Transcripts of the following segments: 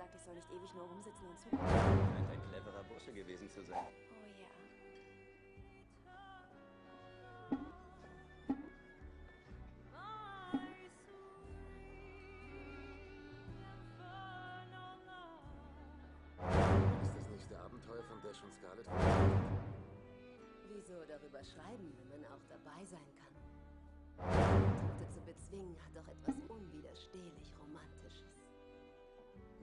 gesagt, ich soll nicht ewig nur rumsitzen und zugucken. Scheint ein cleverer Bursche gewesen zu sein. Oh ja. Ist das nächste Abenteuer von Dash und Scarlet? Wieso darüber schreiben, wenn man auch dabei sein kann? Tote zu bezwingen hat doch etwas unwiderstehlich Romantisches.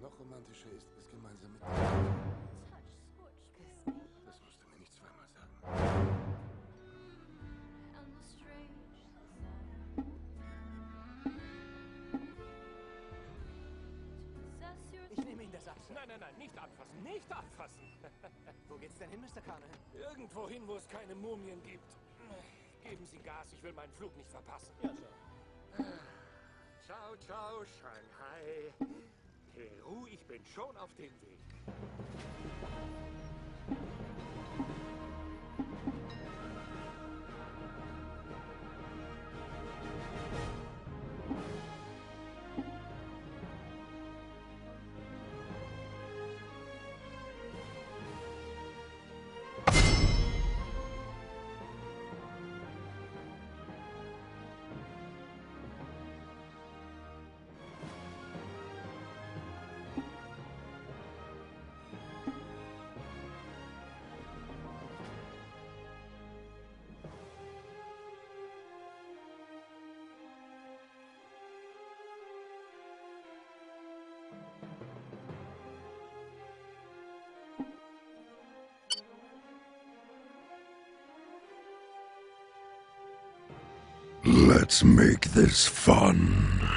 Noch romantischer ist es, gemeinsam mit dir. Küss mich. Das musst du mir nicht zweimal sagen. Ich nehme ihn das ab. Nein, nein, nein, nicht anfassen, nicht anfassen. Wo geht's denn hin, Mr. Carnahan? Irgendwo hin, wo es keine Mumien gibt. Geben Sie Gas, ich will meinen Flug nicht verpassen. Ja, so. Ciao, ciao, Shanghai. Peru, ich bin schon auf dem Weg. Let's make this fun.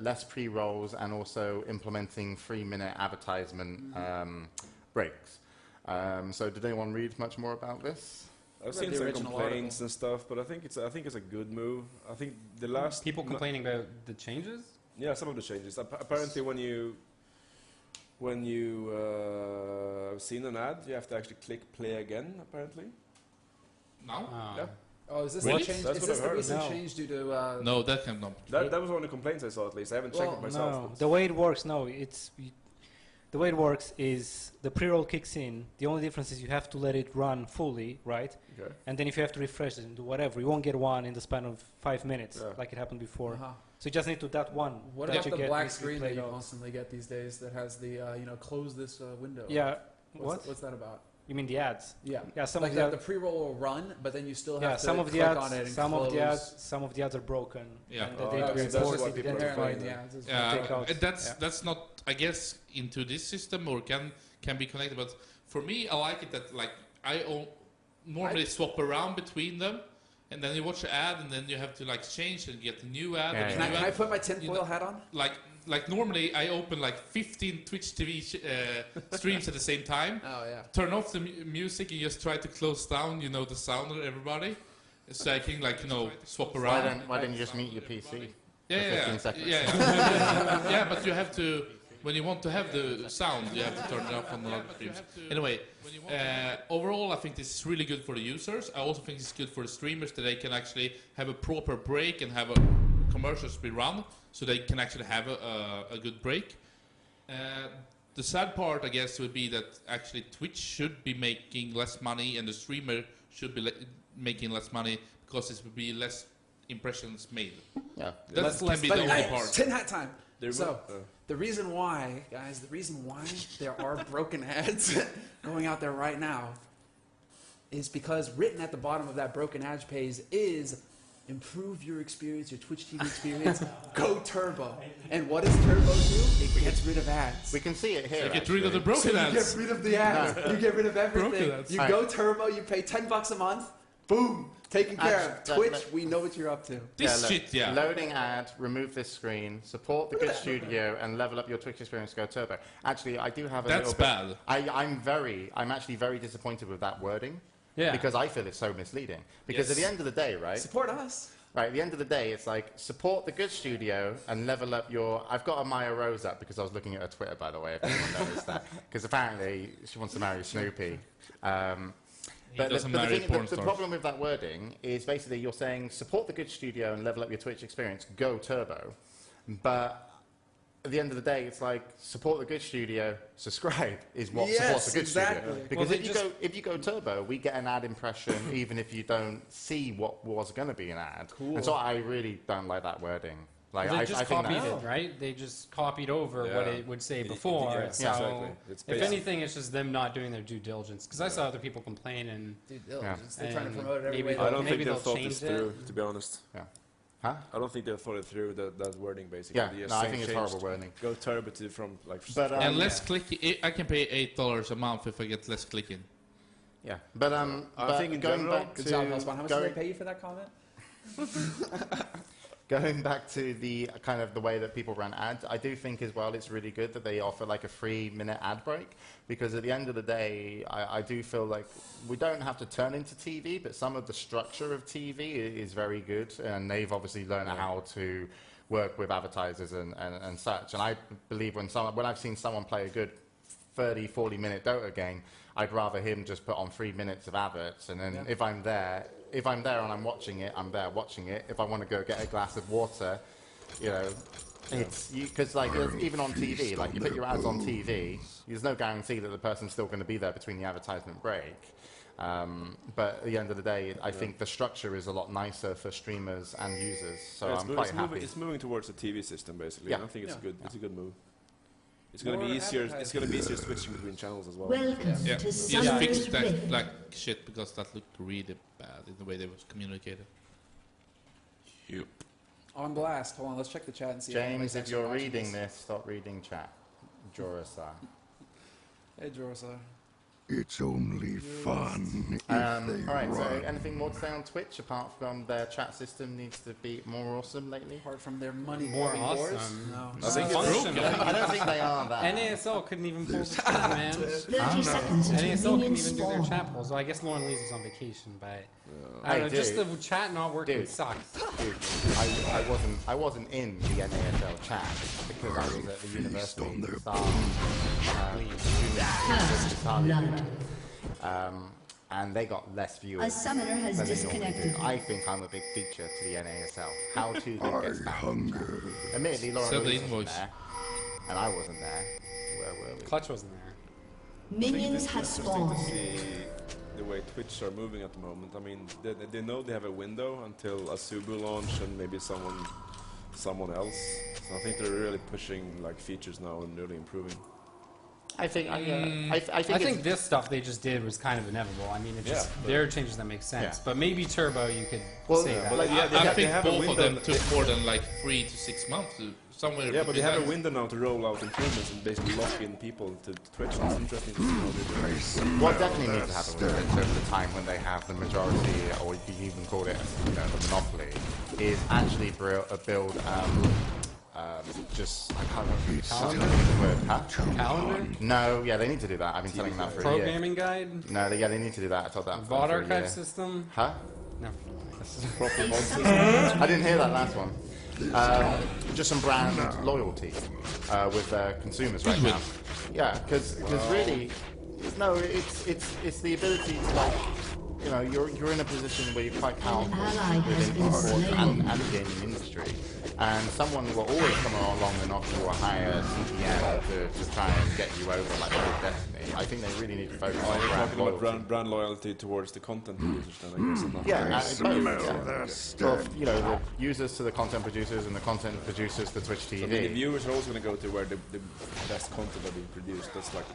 Less pre-rolls and also implementing 3-minute advertisement breaks. So did anyone read much more about this? I've seen some complaints and stuff, but I think it's a good move. I think the last people complaining about the changes. Yeah, some of the changes. Apparently, when you seen an ad, you have to actually click play again. Apparently. No. Yeah. Oh, is this Really? the change? That's Is what this I've the heard. recent change due to? No, that cannot. That was one of the complaints I saw. At least I haven't checked it myself. No, but the way it works, the way it works is the pre-roll kicks in. The only difference is you have to let it run fully, right? Okay. And then if you have to refresh it and do whatever, you won't get one in the span of 5 minutes, like it happened before. So you just need to that one. What that about you the get black if you screen play that you out. constantly get these days that has the close this window? Yeah. What's that about? You mean the ads? Yeah. Yeah. Some like of the pre-roll will run, but then you still have to some of the click ads, on it and some close. some of the ads are broken. Yeah. And Oh, they okay, that's report what it, people are identify complaining. it. Yeah, that's not, I guess, into this system or can be connected. But for me, I like it that like normally swap around between them, and then you watch the ad, and then you have to like change and get a new ad. Can I put my tinfoil hat on? Like normally, I open like 15 Twitch TV streams at the same time. Oh yeah. Turn off the music and just try to close down, the sound of everybody, so I can swap around. Why don't you just mute your PC? Yeah, 15 seconds. yeah, but you have to. When you want to have the sound, you have to turn it off on the other streams. Anyway, overall, I think this is really good for the users. I also think it's good for the streamers that they can actually have a proper break and have commercials be run, so they can actually have a good break. The sad part, I guess, would be that actually Twitch should be making less money and the streamer should be making less money because it would be less impressions made. Yeah, that can be the only part. Tin hat time. So, the reason why, guys, there are broken ads going out there right now is because written at the bottom of that broken ads page is improve your experience, your Twitch TV experience, go turbo. And what does turbo do? It gets rid of ads. We can see it here. So you get rid of the broken ads. You get rid of the ads. You get rid of everything. You go turbo, you pay $10 a month, boom, taken care of. Twitch, we know what you're up to. Loading ad, remove this screen, support the good studio, and level up your Twitch experience, go turbo. Actually, I do have a That's little bit. bad. I'm actually very disappointed with that wording. Yeah. Because I feel it's so misleading. Because at the end of the day, right? Support us. Right, at the end of the day, it's like, support the good studio and level up your... I've got a Maya Rose up because I was looking at her Twitter, by the way, if anyone noticed that. Because apparently she wants to marry Snoopy. But the problem with that wording is basically you're saying, support the good studio and level up your Twitch experience, go turbo. But at the end of the day, it's like, support the good studio, subscribe is what supports the good studio. Because if you go turbo, we get an ad impression even if you don't see what was going to be an ad. Cool. And so I really don't like that wording. Like, they just copied it, right? They just copied over what it would say before. So if anything, it's just them not doing their due diligence. Because I saw other people complain and due diligence. They're trying to promote it every way. I don't think they thought this through, to be honest. Yeah. Huh? I don't think they thought it through, that wording, basically. Yeah, no, I think it's horrible wording. Go turbo to from, like... and less clicking. I can pay $8 a month if I get less clicking. Yeah, but I think in going general... back to... How much did they pay you for that comment? Going back to the kind of the way that people run ads, I do think as well it's really good that they offer like a 3-minute ad break, because at the end of the day, I do feel like we don't have to turn into TV, but some of the structure of TV is very good, and they've obviously learned how to work with advertisers and such. And I believe when I've seen someone play a good 30-40 minute Dota game, I'd rather him just put on 3 minutes of adverts, and then if I'm there and I'm watching it, I'm there watching it. If I want to go get a glass of water, you know, it's because like even on TV, like you put your ads on TV, there's no guarantee that the person's still going to be there between the advertisement break. But at the end of the day, I think the structure is a lot nicer for streamers and users. So I'm quite happy. It's moving towards a TV system, basically. Yeah. I think it's good. It's a good move. It's going to be easier. It's going to be easier switching between channels as well. Yeah, just fix that black shit because that looked really bad in the way they was communicated. Yep. On blast. Hold on, let's check the chat and see. James, if you're reading this, stop reading chat. Jorasa. Hey, Jorasa. It's only fun. Alright, so anything more to say on Twitch apart from their chat system needs to be more awesome lately? Apart from their money more awesome? No. I don't think they are that. NASL couldn't even pull the chat, man. 30 seconds until NASL couldn't minions even do their spawn. chat polls. Well, I guess Lauren Lee's is on vacation, but I don't know, just the chat not working sucks. Dude, I wasn't in the NASL chat because I was at the university and they got less viewers. A summoner has than they normally disconnected. do. I think I'm a big feature to the NASL. How to get hunger. Admittedly, Lauren Lee wasn't there, and I wasn't there. Where were we? Clutch wasn't there. Minions have spawned. To see the way Twitch are moving at the moment. I mean, they know they have a window until Asubu launch and maybe someone else. So I think they're really pushing like features now and really improving. I think I think this stuff they just did was kind of inevitable. I mean, it's just there are changes that make sense. But maybe Turbo, you could say that. I think both of them took more than like 3 to 6 months to somewhere. Yeah, but they have a window now to roll out improvements and basically lock in people to Twitch. It's interesting to see how they do it. What definitely needs to happen with it over the time when they have the majority, or you can even call it, you know, the monopoly, is actually build just I can't remember the word. Huh? Calendar? No, yeah, they need to do that. I've been telling them that for a year. Programming guide? No, they need to do that. I told that. VOD archive system? Huh? No. I didn't hear that last one. Just some brand loyalty with consumers right now. Yeah, because really, no, it's the ability to like. You know, you're in a position where you're quite powerful within esports and the gaming industry, and someone will always come along and offer you a higher CPM to try and get you over like Destiny. I think they really need to focus on brand loyalty. Brand loyalty towards the content producers, then I guess. Well, you know, the users to the content producers and the content producers to Twitch TV. So the viewers are also going to go to where the best content are being produced. That's like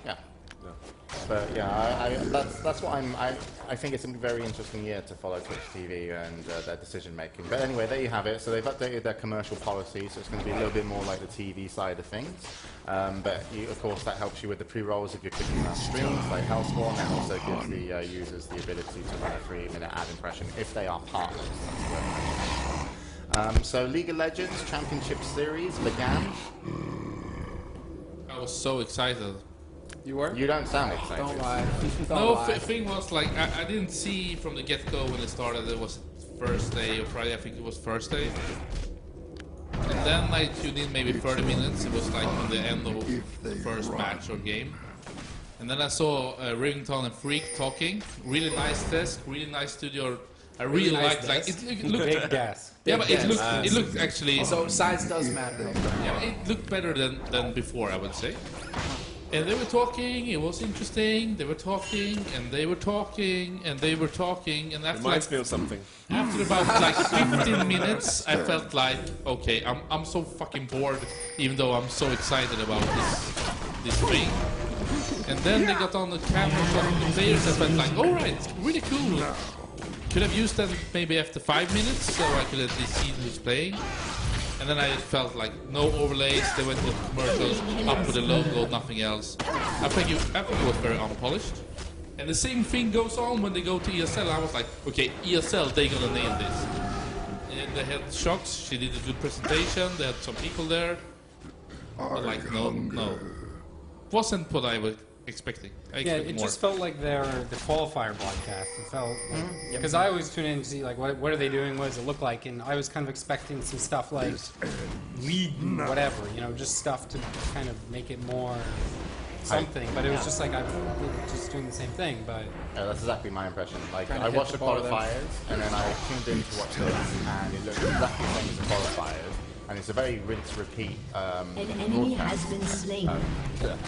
But yeah, that's what I think it's a very interesting year to follow Twitch TV and their decision making. But anyway, there you have it. So they've updated their commercial policy, so it's going to be a little bit more like the TV side of things. But of course, that helps you with the pre-rolls if you're clicking on streams like Hellspawn, and also gives the users the ability to run a 3-minute ad impression if they are partners. So League of Legends Championship Series began. I was so excited. You were? You don't sound excited. Don't lie. No, thing was like I didn't see from the get-go when it started there was first day, or Friday, I think it was Thursday. And then I tuned in maybe 30 minutes. It was like on the end of the first match or game. And then I saw Rivington and Freak talking. Really nice desk, really nice studio. I really liked it looked big gas. Yeah, but it looked actually. So size does matter. Yeah, it looked better than before, I would say. And they were talking. It was interesting. They were talking, and they were talking, and they were talking, and after Reminds me of something. After about like 15 minutes, I felt like, okay, I'm so fucking bored, even though I'm so excited about this thing. And then they got on the camera shot the players. I felt like, all right, it's really cool. Could have used that maybe after 5 minutes, so I could at least see who's playing. And then I felt like no overlays. They went to commercials, up with the logo, nothing else. I think it was very unpolished. And the same thing goes on when they go to ESL. I was like, okay, ESL, they're gonna nail this. And they had Shocks. She did a good presentation. They had some people there. But like, no, wasn't what I was expecting. It just felt like the qualifier broadcast. It felt because I always tune in to see like what are they doing, what does it look like, and I was kind of expecting some stuff like league, whatever, just stuff to kind of make it more something. But it was just like I'm just doing the same thing. But that's exactly my impression. Like I watched the qualifiers, and then I tuned in to watch this, and it looked exactly the same as the qualifiers. And it's a very rinse-repeat An enemy has been slain. Don't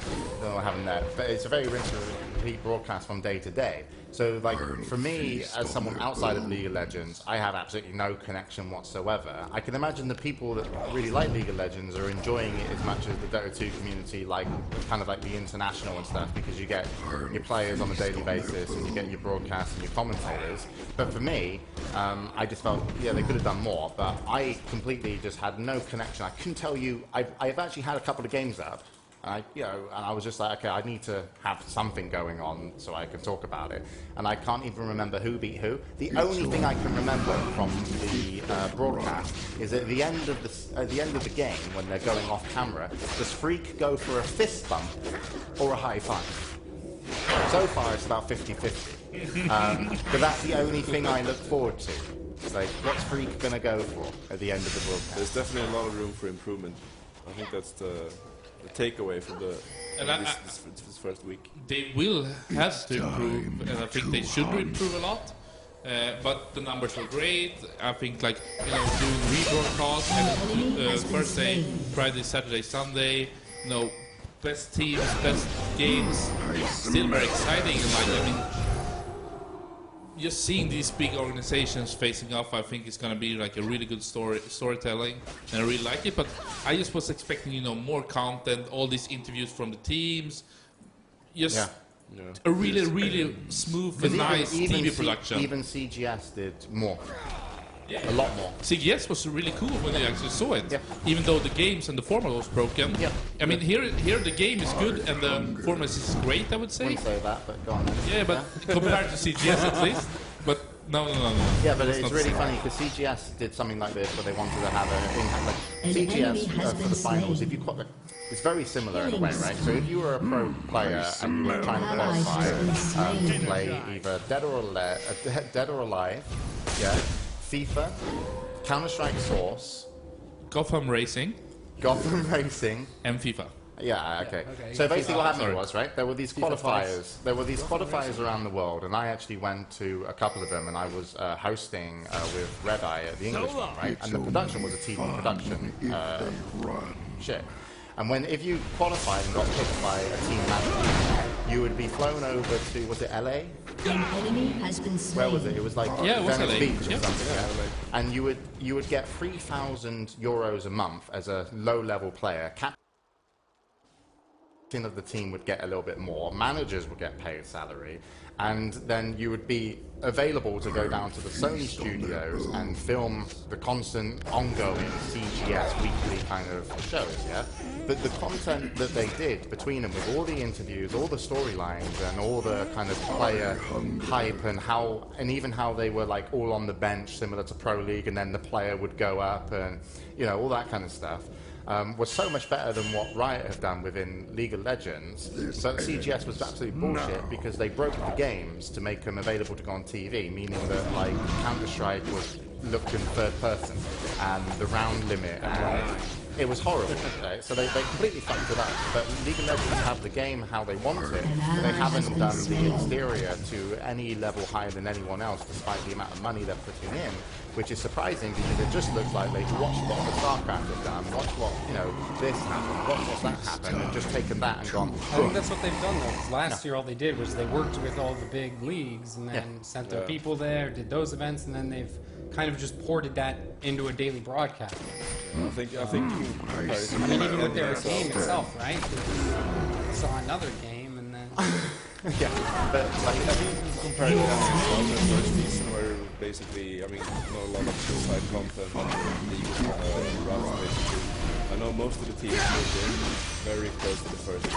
know what happened there, but it's a very rinse-repeat broadcast from day to day. So, like, for me, as someone outside of League of Legends, I have absolutely no connection whatsoever. I can imagine the people that really like League of Legends are enjoying it as much as the Dota 2 community, like, kind of like the international and stuff, because you get your players on a daily basis, and you get your broadcasts and your commentators. But for me, I just felt, yeah, they could have done more, but I completely just had no connection. I couldn't tell you. I've actually had a couple of games up, and I was just like, okay, I need to have something going on so I can talk about it. And I can't even remember who beat who. The only thing I can remember from the broadcast is at the end of the game, when they're going off camera, does Freak go for a fist bump or a high five? So far, it's about 50-50. But that's the only thing I look forward to. It's like, what's Freak going to go for at the end of the broadcast? There's definitely a lot of room for improvement. I think that's the takeaway from this first week. They will have to improve, and I think they should improve a lot. But the numbers were great. I think, like, doing rebroadcast and first day, Friday, Saturday, Sunday, best teams, best games, still very exciting. Just seeing these big organizations facing off, I think it's going to be like a really good storytelling, and I really like it. But I just was expecting, more content, all these interviews from the teams, a really, really smooth and nice TV production. Even CGS did more. Yeah. A lot more. CGS was really cool when you actually saw it, even though the games and the format was broken. Yeah. I mean, here the game is good and the format is great, I would say. I wouldn't say that, but go on then. Yeah, but compared to CGS at least. But no. Yeah, but it's really funny because CGS did something like this where they wanted to have an impact. Like CGS for the finals, it's very similar in a way, right? So if you were a pro player and you were trying to qualify to play either Dead or Alive, FIFA, Counter-Strike Source, Gotham Racing, and FIFA. Yeah, okay. So basically what happened was, right, there were these qualifiers. There were these qualifiers around the world, and I actually went to a couple of them, and I was hosting with Red Eye at the English one, right? And the production was a TV production. Shit. And if you qualified and got picked by a team manager, you would be flown over to, was it LA? An enemy has been slain. Where was it? It was like it was Venice LA. Beach or something. And you would get €3,000 a month as a low-level player. Captain of the team would get a little bit more. Managers would get paid salary. And then you would be available to go down to the Sony studios and film the constant, ongoing CGS weekly kind of shows, yeah? But the content that they did between them, with all the interviews, all the storylines, and all the kind of player hype, and even how they were like all on the bench, similar to Pro League, and then the player would go up, and all that kind of stuff. was so much better than what Riot have done within League of Legends. But CGS was absolute bullshit because they broke the games to make them available to go on TV, meaning that like Counter-Strike was looked in third person and the round limit and it was horrible, right? So they completely fucked it up. But League of Legends have the game how they want it. They haven't done the exterior to any level higher than anyone else, despite the amount of money they're putting in, which is surprising because it just looks like they've watched what the StarCraft have done, watched what, you know, this happened, watched what that happened, and just taken that and gone. I think that's what they've done though. 'Cause last year all they did was they worked with all the big leagues and then sent their people there, did those events, and then they've kind of just ported that into a daily broadcast. I think. I mean, even with their game itself, right? I saw another game and then. Yeah, but like, I think you can compare it to the first season where basically, I mean, not a lot of side content on the league runs basically. I know most of the teams moved in very close to the first game.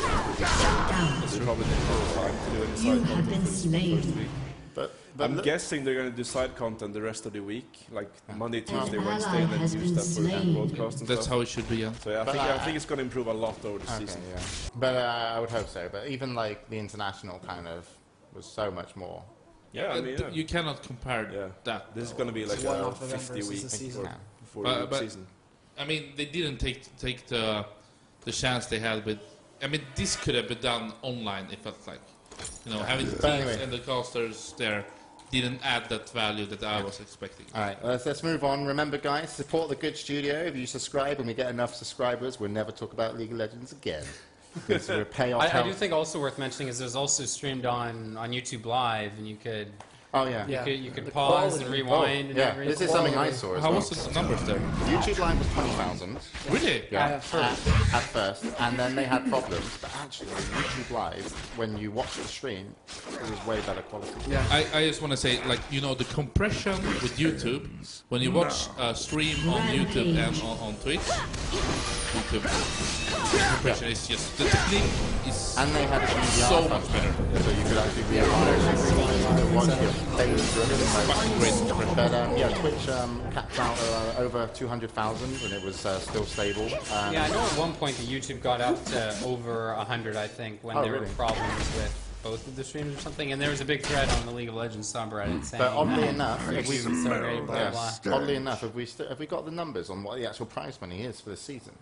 They probably didn't have time to do any side content for the first week. But I'm guessing they're going to do side content the rest of the week, like Monday, Tuesday, Wednesday, and then use that for broadcast and That's stuff. how it should be, yeah. So yeah, I think it's going to improve a lot over the season. Yeah. But I would hope so. But even like the international kind of was so much more. Yeah, I mean, you cannot compare that. This is going to be like a 50-week season. Season. I mean, they didn't take the chance they had with. I mean, this could have been done online. It felt like, you know, having the teams and the casters there didn't add that value that I was expecting. All right, let's move on. Remember, guys, support the good studio. If you subscribe and we get enough subscribers, we'll never talk about League of Legends again. Because we'll pay off. I do think also worth mentioning is there's also streamed on YouTube Live, and you could. Oh yeah. You could pause and rewind. And everything. This is something I saw. How was the numbers there? YouTube Live was 20,000. Really? Yeah. At first, and then they had problems. But actually, YouTube Live, when you watch the stream, it was way better quality. Yeah. I just want to say, like, you know, the compression with YouTube, when you watch a stream on YouTube and on Twitch, YouTube compression is just the technique is and they had so much better. So you could actually be able to watch your but Twitch capped out over 200,000 and it was still stable. Yeah, I know at one point the YouTube got up to over 100, I think, when there were problems with both of the streams or something, and there was a big thread on the League of Legends subreddit saying. But oddly enough, if we so great, blah, blah. Oddly enough, have we got the numbers on what the actual prize money is for the season?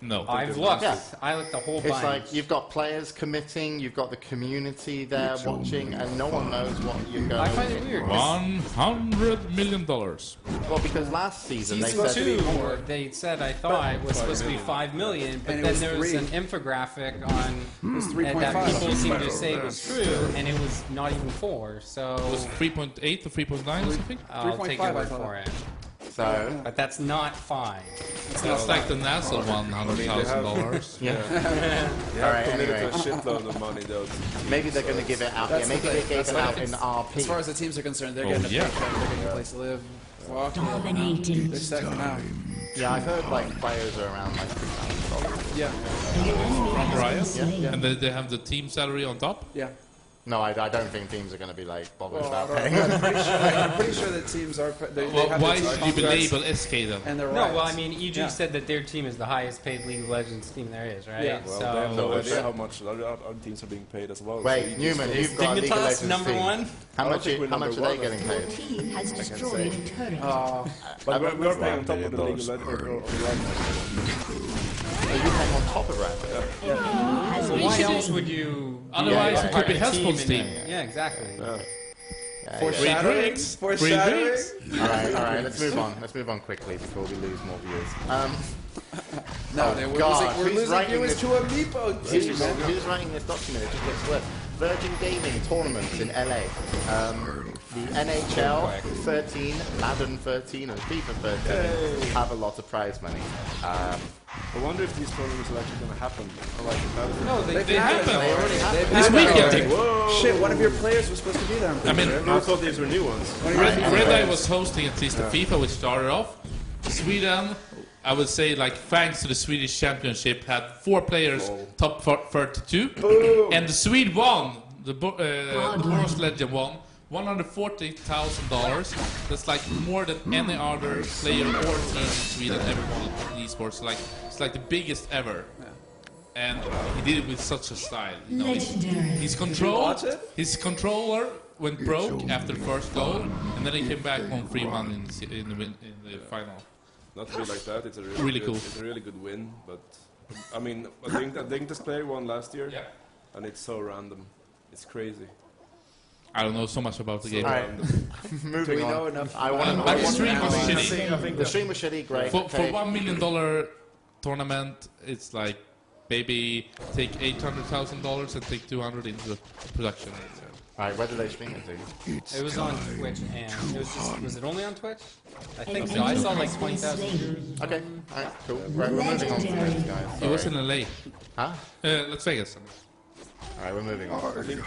No. I've looked. Yeah. I looked the whole bunch. It's like you've got players committing, you've got the community there watching, and no one knows what you're going to. I find it weird. $100 million. Well, because last season they said they said I thought it was supposed to be $5 million, but then there was an infographic on that people seemed to say was true, and it was not even 4. So it was 3.8 or 3.9 or something. I'll take your word for it. So, but that's not 5. It's like the NASA $100,000. Yeah. All right. Anyway, a shitload of money though. Maybe they're going to give it out. Yeah, maybe they gave it out in RP. As far as the teams are concerned, they're getting a paycheck, they're getting a place to live. They're second now. Yeah, I've heard like players are around like $3,000. Yeah. From Riot. Yeah. And they have the team salary on top. Yeah. No, I don't think teams are going to be like bothered about paying. I'm pretty sure that teams are. Why should you be labeled SK then? And they're well, I mean, EG said that their team is the highest paid League of Legends team there is, right? Yeah. Well, they have no idea how much other teams are being paid as well. Wait, so Newman, you've got League of Legends number team. 1. How much are they getting paid? Team has destroyed a turret. But we're paying on top of the League of Legends. Are you paying on top of that? So why else would you? Otherwise, it could be Hellspawn's team. Yeah, exactly. Free drinks. Free drinks. All right. Let's move on. Let's move on quickly before we lose more viewers. We're losing viewers to a Meepo team. Who's writing this document? It just gets worse. Virgin Gaming tournaments in LA. The NHL 13, Madden 13, and FIFA 13 have a lot of prize money. I wonder if these tournaments are actually going to happen. No, they happen. They already happened. This weekend. Shit, one of your players was supposed to be there. I mean, I thought these were new ones. Red Eye was hosting at least the FIFA, which started off. Sweden, I would say, like, thanks to the Swedish Championship, had 4 players top 32. And the Swede won. The Boros Legend won $140,000. That's like more than any other player or team in Sweden ever won in esports. Like it's like the biggest ever. And he did it with such a style. You know, his controller went broke after the first goal, and then he came back on 3-1 in the final. Not to be like that. It's a really good, cool. It's a really good win, but I mean, I think this player won last year, and it's so random. It's crazy. I don't know so much about the game. Right. Moving Do we on. know enough? The stream was shitty. The stream was shitty, great. For $1 million tournament, it's like maybe take $800,000 and take 200 into the production. Alright, where did they stream it to? It was on Twitch, and it was it only on Twitch? I think so. I saw like 20,000 viewers. Okay, alright, cool. Right, we're moving on from this, guys. It was in LA. Huh? Las Vegas. Alright, we're moving on. I think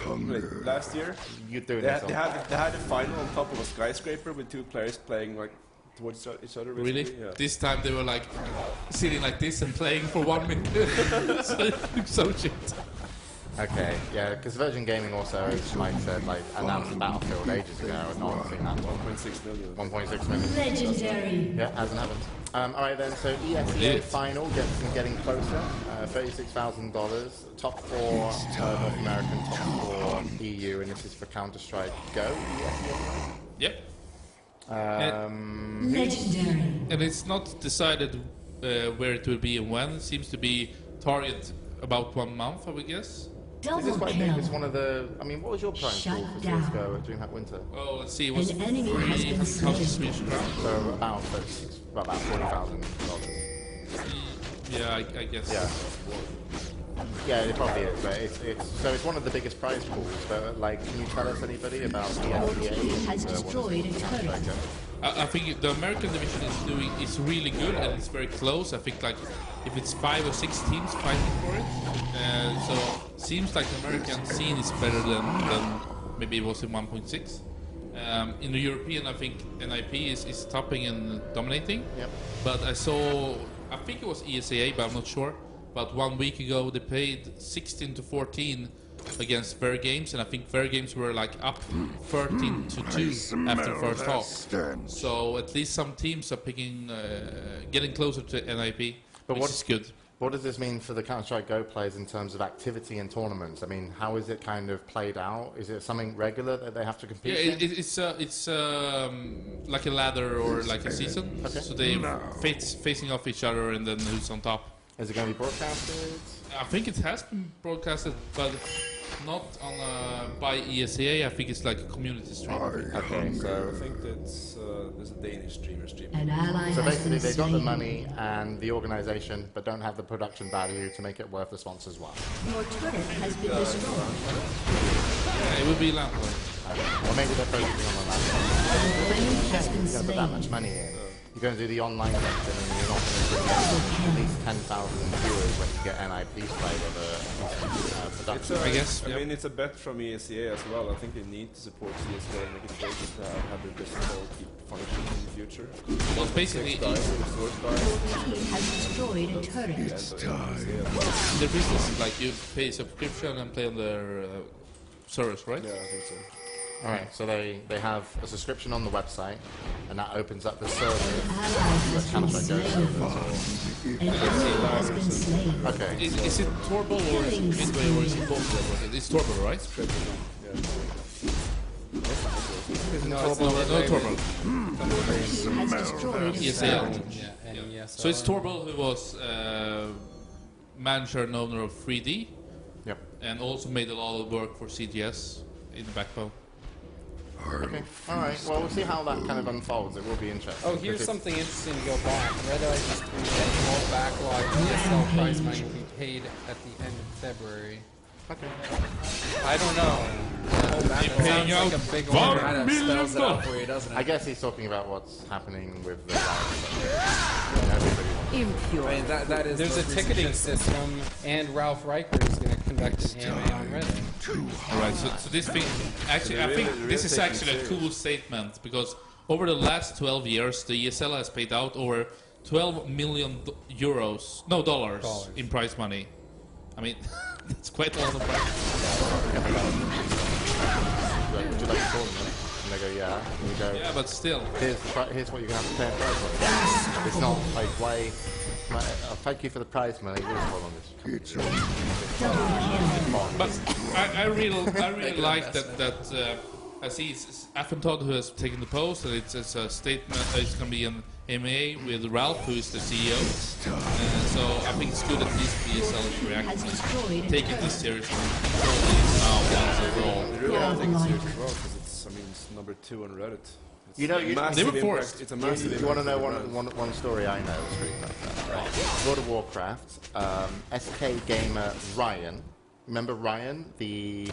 last year You're doing they this had a final on top of a skyscraper with two players playing like towards each other. Really? Yeah. This time they were like sitting like this and playing for 1 minute. so shit. Okay, yeah, because Virgin Gaming also, like I said, like announced Battlefield ages ago, and no one's seen that one. 1.6 million. 1.6 million. Legendary. Yeah, hasn't happened. Alright then, so ESEA final getting closer. $36,000. Top 4 North American, top 4 EU, and this is for Counter-Strike Go. Yep. Legendary. And it's not decided where it will be and when. It seems to be target about 1 month, I would guess. This is quite big. It's one of the. I mean, what was your price pool for CS:GO during that winter? Oh, let's see. It was An enemy has been 300,000 Swedish crowns. So about $40,000. Yeah, I guess. Yeah. Yeah, it probably is, but it's one of the biggest prize pools. But like, can you tell us anybody about the team has destroyed a turret. I think the American division is really good and it's very close. I think like if it's 5 or 6 teams fighting for it, so seems like the American scene is better than maybe it was in 1.6. In the European, I think NIP is topping and dominating. Yep. But I think it was ESEA, but I'm not sure. But 1 week ago, they played 16-14 against Fair Games, and I think Fair Games were like up 13-2 after the first half. So at least some teams are getting closer to NIP, which is good. What does this mean for the Counter-Strike Go players in terms of activity in tournaments? I mean, how is it kind of played out? Is it something regular that they have to compete in? It's like a ladder or like a season. Okay. So they're facing off each other and then who's on top. Is it going to be broadcasted? I think it has been broadcasted, but not on by ESEA. I think it's like a community stream. Okay, so I think there's a Danish streamer streaming. An ally so basically, has they've been got the slain. money and the organisation, but don't have the production value to make it worth the sponsors' while. Your turret has been destroyed. Yeah, it would be Lamp. Or maybe they're focusing on the last one. Enemy has been You're going to put that much slain. money in. You're going to do the online section and you're not going to get at least 10,000 viewers when you get NIP's play with a production. I guess. I mean, it's a bet from ESEA as well. I think they need to support CS:GO and make it great to have their business all keep functioning in the future. Well, basically, Your team has destroyed a turret. their business is like you pay subscription and play on their service, right? Yeah, I think so. Alright, so they have a subscription on the website, and that opens up the server. Ally has been slain. An enemy has been slain. Okay. Is it Torbo or is it Midway or is it both? It's Torbo, right? No, No, Torbo. Team has destroyed a ESEA. turret. So it's Torbo who was manager and owner of 3D. Yep. And also made a lot of work for CGS in the backbone. Okay. Alright, well, we'll see how that kind of unfolds. It will be interesting. Oh, here's something interesting to go back. Red Eye just tweeted all backlog ESL prize money will be paid at the end of February. Okay. I don't know. Paying out like a big Kind order. of spells it out for you, doesn't it? I guess he's talking about what's happening with the I mean, that is There's a ticketing system, and Ralph Riker is going to conduct an AMA on Reddit. Alright, so this thing, actually, I think this is actually a cool statement because over the last 12 years, the ESL has paid out over 12 million dollars in prize money. I mean, that's quite a lot of prize. Would you like to call them? yeah, and you go, Yeah, but still. here's what you're going to have to pay in prize money. It's not like, why, thank you for the prize money, we'll just hold on this. But I really like that I see it's Affentod who has taken the post, and it's a statement that it's going to be an MA with Ralph, who is the CEO. So I think it's good at least ESL is reacting, taking this seriously. They really have to take it seriously as well, because it's, I mean, it's number 2 on Reddit. It's You know, they were forced. It's a massive you want to know impact. one story I know? Right? World of Warcraft, SK gamer Ryan. Remember Ryan, the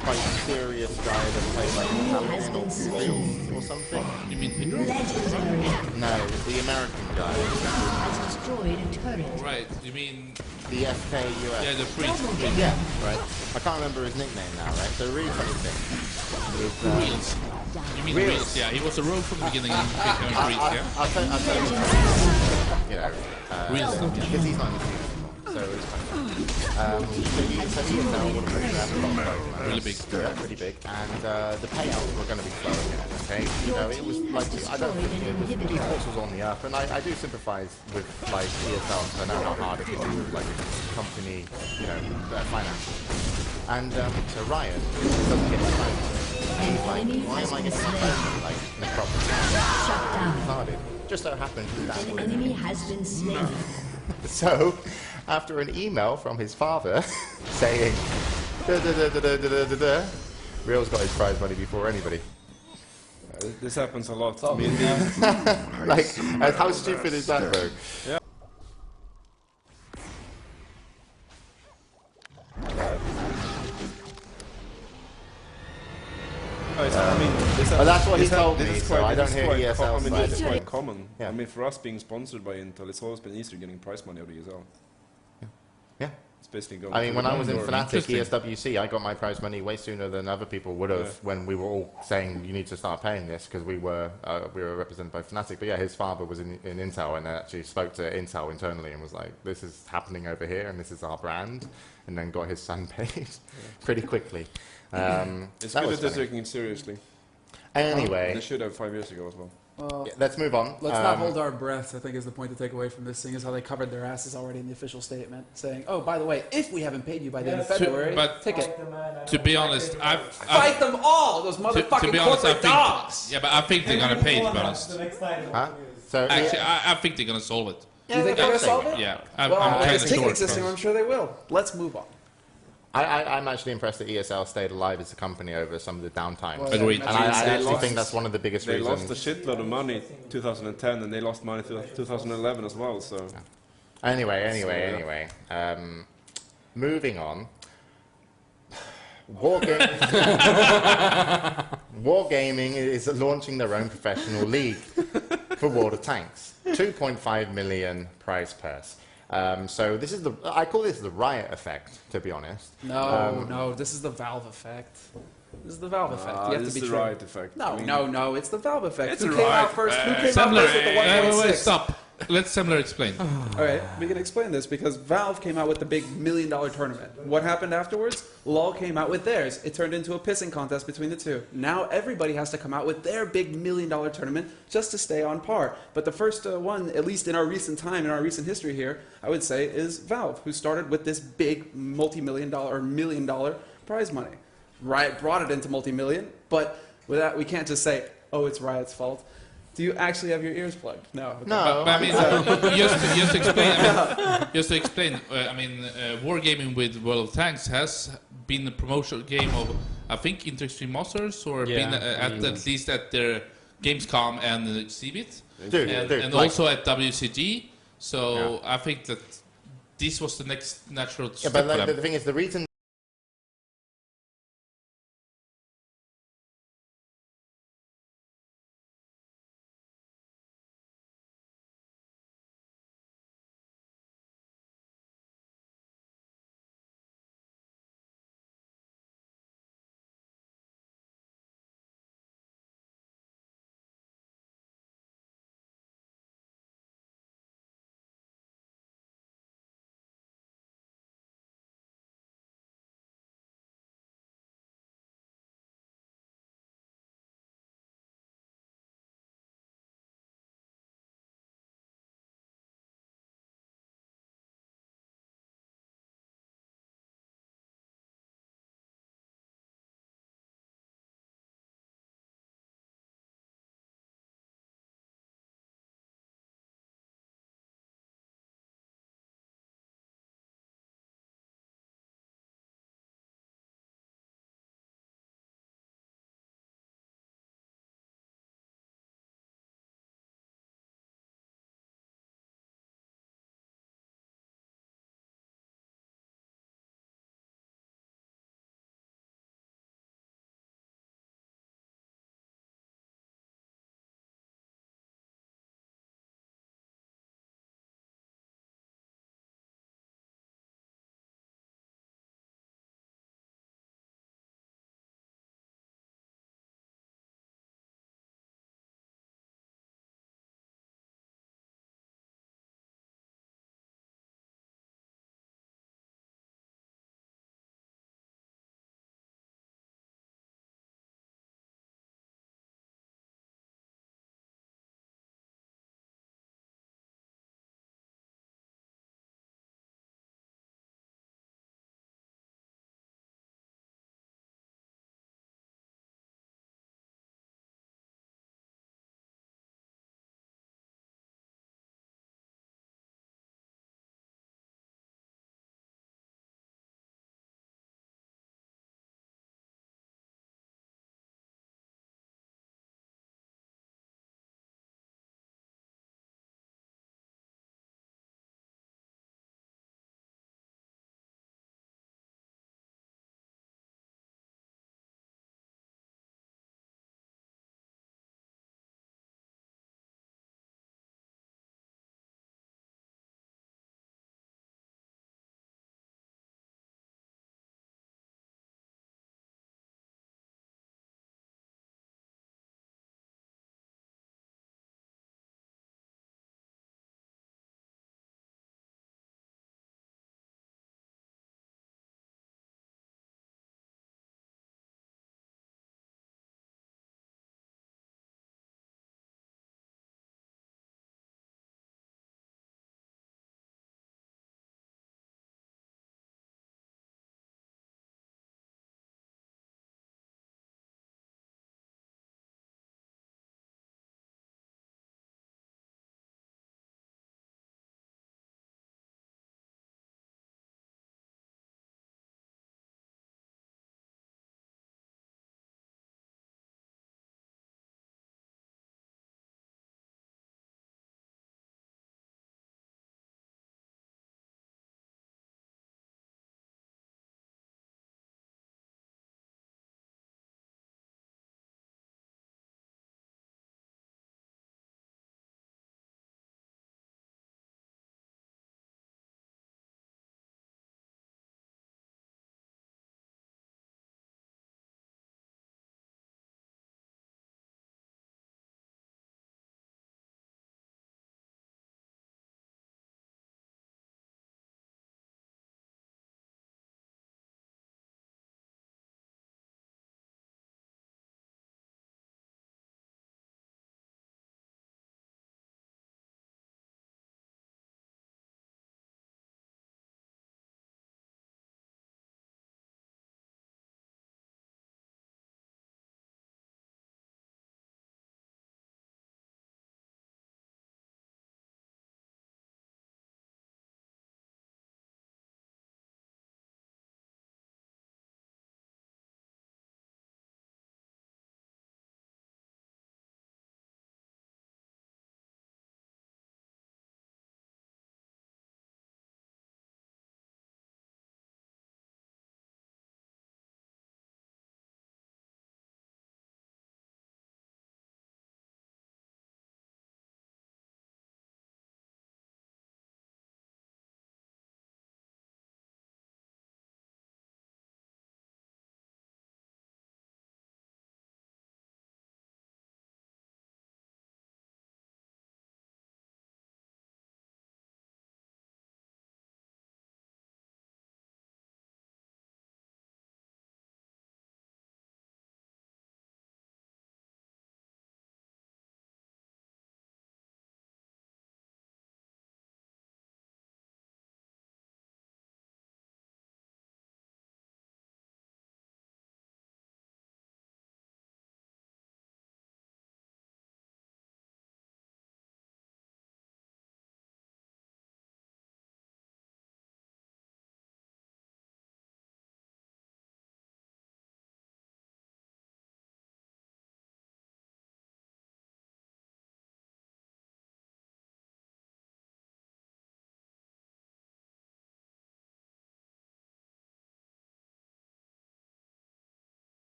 quite serious guy that played like Paladin or Fields or something? You mean Pedro? No, the American guy. Has destroyed a turret. Right, you mean The SK US. yeah, the priest. Yeah, right. I can't remember his nickname now, right? So really funny thing is Reels. You mean Reels? Yeah, he was a rogue from the beginning in Priest, yeah? I'll tell you, you know, Reels. because he's not in the team anymore, so it's funny. So he is now one of the Really big. Yeah, pretty big, and the payouts were going to be flowing in. Okay, you know, it was like I don't think esports was on the up, and I do sympathise with like ESL because I know how hard it is with like a company, you know, finances. And so Ryan doesn't get his phone. He's like, why am I getting my phone like necropsy? Shut down. Retarded. Just so happens that An enemy has been slain. So, after an email from his father saying, Real's got his prize money before anybody. This happens a lot. I mean, Like, how stupid is that, bro? Yeah. I mean, Well, that's what he told this me, is so quite- I don't this is hear quite ESL I mean, side this is of quite it. common. Yeah. I mean, for us being sponsored by Intel, it's always been easier getting prize money out of ESL. Yeah. It's basically going. I mean, when I was in door. Fnatic ESWC, I got my prize money way sooner than other people would have when we were all saying you need to start paying this because we were represented by Fnatic. But yeah, his father was in Intel and actually spoke to Intel internally and was like, "This is happening over here, and this is our brand," and then got his son paid pretty quickly. It's that good was that they're funny. taking it seriously. Anyway, They should have 5 years ago as well. Well, yeah, let's move on. let's not hold our breath, I think is the point to take away from this thing, is how they covered their asses already in the official statement, saying, oh, by the way, if we haven't paid you by the end of February, but take it. To be honest, Fight them all, those motherfucking to be honest, corporate dogs! yeah, but I think they're gonna pay. To be honest, Huh? So actually, I think they're gonna solve it. You think they're going to solve it? Yeah, Well, I'm kind this of ticketing sure. system, I'm sure they will. Let's move on. I'm actually impressed that ESL stayed alive as a company over some of the downtime. Well, Agreed. And I actually lost- think that's one of the biggest They reasons. lost a shitload of money 2010, and they lost money 2011 as well. So Anyway. Moving on. Wargaming is launching their own professional league for World of Tanks. 2.5 million prize purse. So this is I call this the Riot effect, to be honest. No, this is the Valve effect. This is the Valve effect. You have this to is be the true. Riot effect. No, I mean, no, it's the Valve effect. It's Who a came Riot out first? Who came out Semmler, first with the 1.6? wait, stop. Let Semmler explain. All right, we can explain this because Valve came out with the big $1 million tournament. What happened afterwards? LoL came out with theirs. It turned into a pissing contest between the two. Now everybody has to come out with their big $1 million tournament just to stay on par. But the first one, at least in our recent time, in our recent history here, I would say is Valve, who started with this big multi-million dollar or $1 million prize money. Riot brought it into multi-million, but with that, we can't just say, oh, it's Riot's fault. Do you actually have your ears plugged? No. Okay. No. But I mean, just to explain, I mean, Wargaming with World of Tanks has been the promotional game of, I think, Inter-Extreme Masters, or been at least at their Gamescom and Exhibit, and like, also at WCG. So I think that this was the next natural step but for like, them. the thing is, the reason